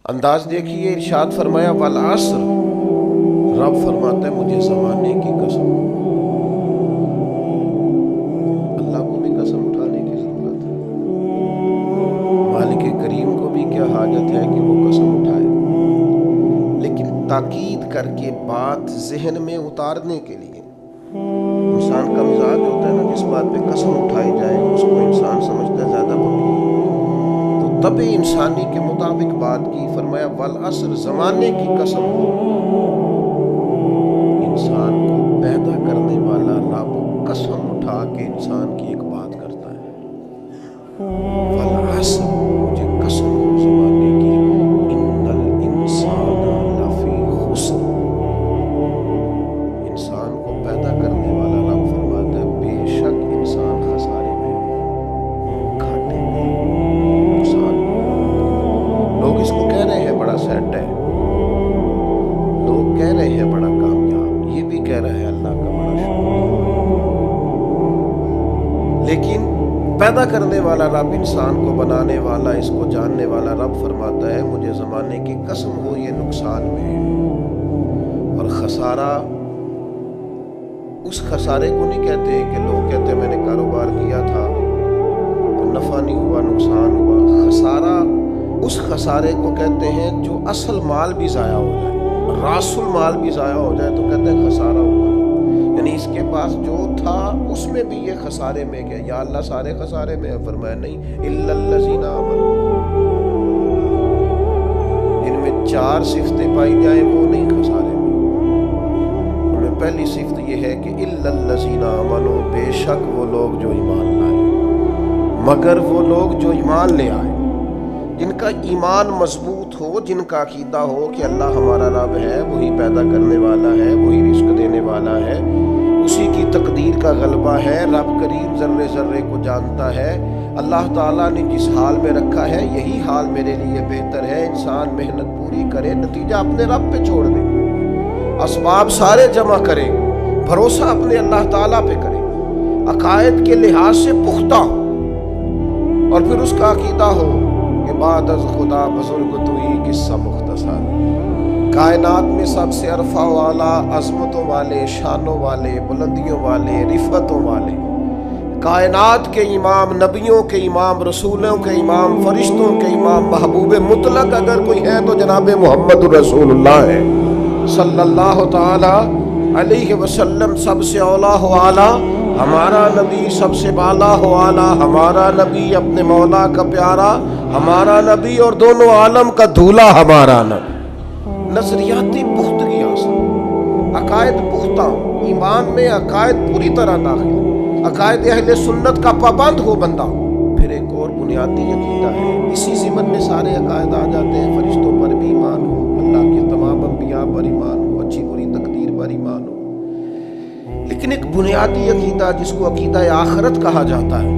انداز دیکھیے، ارشاد فرمایا والعصر، رب فرماتا ہے مجھے زمانے کی قسم۔ اللہ کو بھی قسم اٹھانے کی ضرورت ہے، مالک کریم کو بھی کیا حاجت ہے کہ وہ قسم اٹھائے، لیکن تاکید کر کے بات ذہن میں اتارنے کے لیے۔ انسان کا مزاج ہوتا ہے نا، جس بات پہ قسم اٹھائی جائے اس کو انسان سمجھتا ہے زیادہ بڑی، تو طبع انسانی کے مطابق بات کی۔ فرمایا والعصر، زمانے کی قسم۔ انسان کو پیدا کرنے والا رب قسم اٹھا کے انسان کی ایک بات کرتا ہے، والعصر، مجھے قسم ہو زمانے کی، ان الانسان لفی خسر۔ انسان کو پیدا کرنے والا رب فرماتا ہے بے شک انسان خسارے میں، گھاٹے میں، نقصان میں۔ لوگ اس کو کہہ رہے ہیں بڑا سیٹ ہے، لوگ کہہ رہے ہیں بڑا کامیاب، یہ بھی کہہ رہے ہیں اللہ کا بڑا شکر، لیکن پیدا کرنے والا رب، انسان کو بنانے والا، اس کو جاننے والا رب فرماتا ہے مجھے زمانے کی قسم ہو یہ نقصان میں ہے۔ اور خسارہ اس خسارے کو نہیں کہتے کہ لوگ کہتے ہیں میں نے کاروبار کیا تھا تو نفع نہیں ہوا نقصان ہوا۔ خسارہ اس خسارے کو کہتے ہیں جو اصل مال بھی ضائع ہو جائے، راس المال بھی ضائع ہو جائے تو کہتے ہیں خسارہ ہوا۔ یعنی اس کے پاس جو تھا اس میں بھی یہ خسارے میں گیا۔ یا اللہ سارے خسارے میں ہے؟ فرمایا نہیں، الا الذین آمنوا، جن میں 4 صفتیں پائی جائیں وہ نہیں خسارے میں۔ ان میں پہلی صفت یہ ہے کہ الا الذین آمنوا، بے شک وہ لوگ جو ایمان لائے، مگر وہ لوگ جو ایمان لے آئے، جن کا ایمان مضبوط ہو، جن کا عقیدہ ہو کہ اللہ ہمارا رب ہے، وہی پیدا کرنے والا ہے، وہی رزق دینے والا ہے، اسی کی تقدیر کا غلبہ ہے، رب کریم ذرے ذرے کو جانتا ہے، اللہ تعالیٰ نے جس حال میں رکھا ہے یہی حال میرے لیے بہتر ہے۔ انسان محنت پوری کرے، نتیجہ اپنے رب پہ چھوڑ دے، اسباب سارے جمع کرے، بھروسہ اپنے اللہ تعالیٰ پہ کرے، عقائد کے لحاظ سے پختہ ہو، اور پھر اس کا عقیدہ ہو کہ بعد از خدا بزرگ توئی قصہ مختصر، کائنات میں سب سے عرفہ والا، عظمتوں والے، شانوں والے، بلندیوں والے، رفتوں والے، کائنات کے امام، نبیوں کے امام، رسولوں کے امام، فرشتوں کے امام، محبوب مطلق اگر کوئی ہے تو جناب محمد رسول اللہ ہے صلی اللہ تعالی علیہ وسلم۔ سب سے اولا ہو اعلیٰ ہمارا نبی، سب سے بالا ہو اعلیٰ ہمارا نبی، اپنے مولا کا پیارا ہمارا نبی، اور دونوں عالم کا دھولا ہمارا نبی۔ نظریاتی پختگی حاصل، عقائد پختہ ہو، ایمان میں عقائد پوری طرح داخل، عقائد اہل سنت کا پابند ہو بندہ۔ پھر ایک اور بنیادی عقیدہ ہے، اسی ضمن میں سارے عقائد آ جاتے ہیں، فرشتوں پر بھی ایمان ہو، اللہ کے تمام انبیاء پر ایمان ہو، اچھی بری تقدیر پر ایمان ہو، لیکن ایک بنیادی عقیدہ جس کو عقیدہ آخرت کہا جاتا ہے،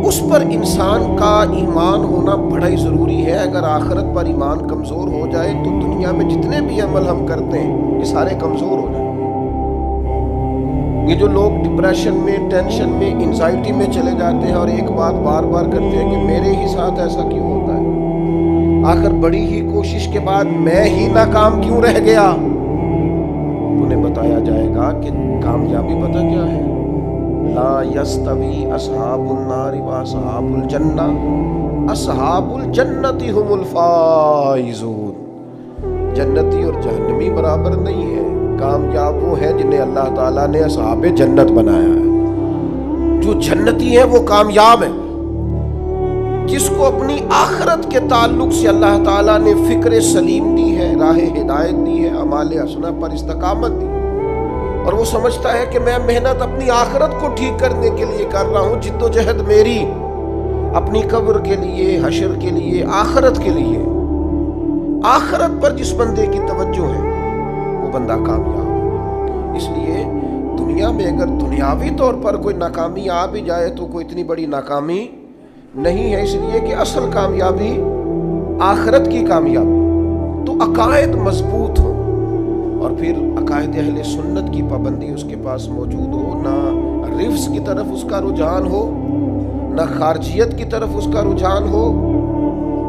اس پر انسان کا ایمان ہونا بڑا ہی ضروری ہے۔ اگر آخرت پر ایمان کمزور ہو جائے تو دنیا میں جتنے بھی عمل ہم کرتے ہیں یہ سارے کمزور ہو جائیں۔ یہ جو لوگ ڈپریشن میں، ٹینشن میں، انزائٹی میں چلے جاتے ہیں اور ایک بات بار بار کرتے ہیں کہ میرے ہی ساتھ ایسا کیوں ہوتا ہے، آخر بڑی ہی کوشش کے بعد میں ہی ناکام کیوں رہ گیا، انہیں بتایا جائے گا کہ کامیابی پتہ کیا ہے؟ لا یستوی اصحاب النار واصحاب الجنہ، اصحاب الجنت هم الفائزون۔ جنتی اور جہنمی برابر نہیں ہے، کامیاب وہ ہیں جنہیں اللہ تعالیٰ نے اصحاب جنت بنایا ہے۔ جو جنتی ہیں وہ کامیاب ہیں، جس کو اپنی آخرت کے تعلق سے اللہ تعالیٰ نے فکر سلیم دی ہے، راہ ہدایت دی ہے، اعمال حسنہ پر استقامت دی، اور وہ سمجھتا ہے کہ میں محنت اپنی آخرت کو ٹھیک کرنے کے لیے کر رہا ہوں، جد و جہد میری اپنی قبر کے لیے، حشر کے لیے، آخرت کے لیے۔ آخرت پر جس بندے کی توجہ ہے وہ بندہ کامیاب ہے۔ اس لیے دنیا میں اگر دنیاوی طور پر کوئی ناکامی آ بھی جائے تو کوئی اتنی بڑی ناکامی نہیں ہے، اس لیے کہ اصل کامیابی آخرت کی کامیابی۔ تو عقائد مضبوط ہو، اور پھر عقائد اہل سنت کی پابندی اس کے پاس موجود ہو، نہ رفض کی طرف اس کا رجحان ہو، نہ خارجیت کی طرف اس کا رجحان ہو،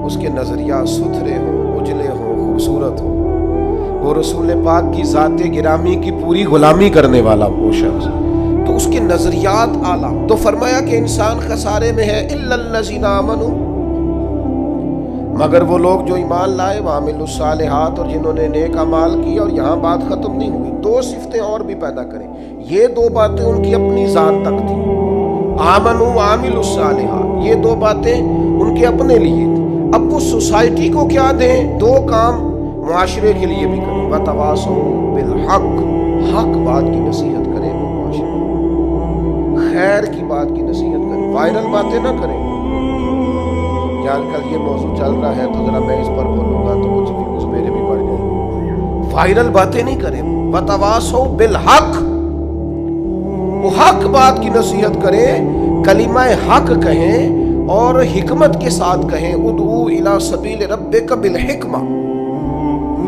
اس کے نظریات ستھرے ہوں، اجلے ہوں، خوبصورت ہوں، وہ رسول پاک کی ذات گرامی کی پوری غلامی کرنے والا وہ شخص، تو اس کے نظریات اعلیٰ. تو فرمایا کہ انسان خسارے میں ہے الا الذین آمنوا، مگر وہ لوگ جو ایمان لائے، وعملوا الصالحات، اور جنہوں نے نیک اعمال کیے. اور یہاں بات ختم نہیں ہوئی، دو صفتیں اور بھی پیدا کریں. یہ دو باتیں ان کی اپنی ذات تک تھی، آمنوا وعملوا الصالحات، یہ دو باتیں ان کے اپنے لیے تھی. اب وہ سوسائٹی کو کیا دیں؟ دو کام معاشرے کے لیے بھی کریں. وتواصوا بالحق، حق بات کی نصیحت کریں وہ معاشرے، خیر کی بات کی نصیحت کریں، وائرل باتیں نہ کریں. آج کل یہ موضوع چل رہا ہے تو ذرا میں اس پر بولوں گا تو کچھ ویوز میرے بھی بڑھ جائیں گے. وائرل باتیں نہیں کریں. وتواصوا بالحق، وہ حق بات کی نصیحت کریں، کلمہ حق کہیں اور حکمت کے ساتھ کہیں. ادعو الی سبیل ربک بالحکمہ،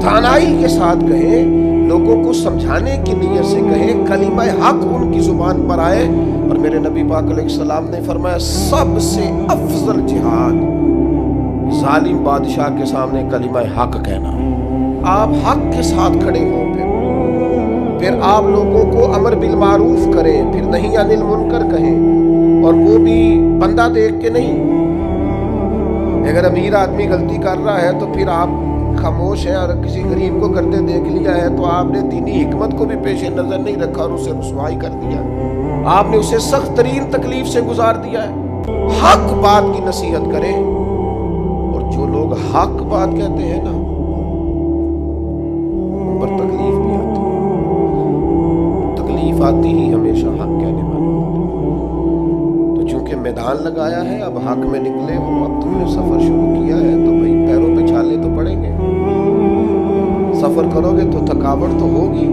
دانائی کے ساتھ کہیں، لوگوں کو سمجھانے کی نیت سے کہیں، کلمہ حق ان کی زبان پر آئے. اور میرے نبی پاک علیہ السلام نے فرمایا سب سے افضل جہاد ظالم بادشاہ کے سامنے کلمہ حق کہنا. آپ حق کے ساتھ کھڑے ہوں، پھر آپ لوگوں کو امر بالمعروف کریں، پھر نہی عن المنکر کہیں، اور وہ بھی بندہ دیکھ کے نہیں. اگر امیر آدمی غلطی کر رہا ہے تو پھر آپ خاموش ہیں، اور کسی غریب کو کرتے دیکھ لیا ہے تو آپ نے دینی حکمت کو بھی پیش نظر نہیں رکھا اور اسے رسوائی کر دیا، آپ نے اسے سخت ترین تکلیف سے گزار دیا ہے. حق بات کی نصیحت کریں. اور جو لوگ حق بات کہتے ہیں نا، ان پر تکلیف بھی آتی ہے، تکلیف آتی ہی ہمیشہ حق کہنے والے. تو چونکہ میدان لگایا ہے، اب حق میں نکلے ہو، اب تم نے سفر شروع کیا ہے تو بھئی پیروں پہ چھالے تو پڑیں گے. سفر کرو گے تو تھکاوٹ تو ہوگی،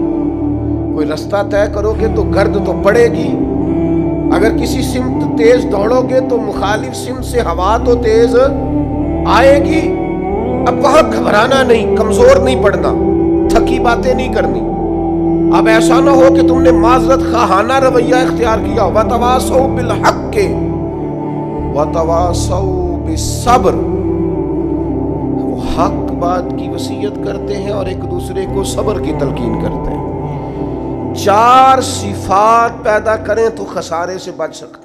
کوئی رستہ طے کرو گے تو گرد تو پڑے گی. اگر کسی سمت تیز دوڑو گے تو مخالف سمت سے ہوا تو تیز آئے گی. اب وہاں گھبرانا نہیں، کمزور نہیں پڑنا، تھکی باتیں نہیں کرنی. اب ایسا نہ ہو کہ تم نے معذرت خواہانہ رویہ اختیار کیا. وتواصوا بالحق وتواصوا بالصبر، وہ حق بات کی وصیت کرتے ہیں اور ایک دوسرے کو صبر کی تلقین کرتے ہیں. چار صفات پیدا کریں تو خسارے سے بچ سکتے ہیں.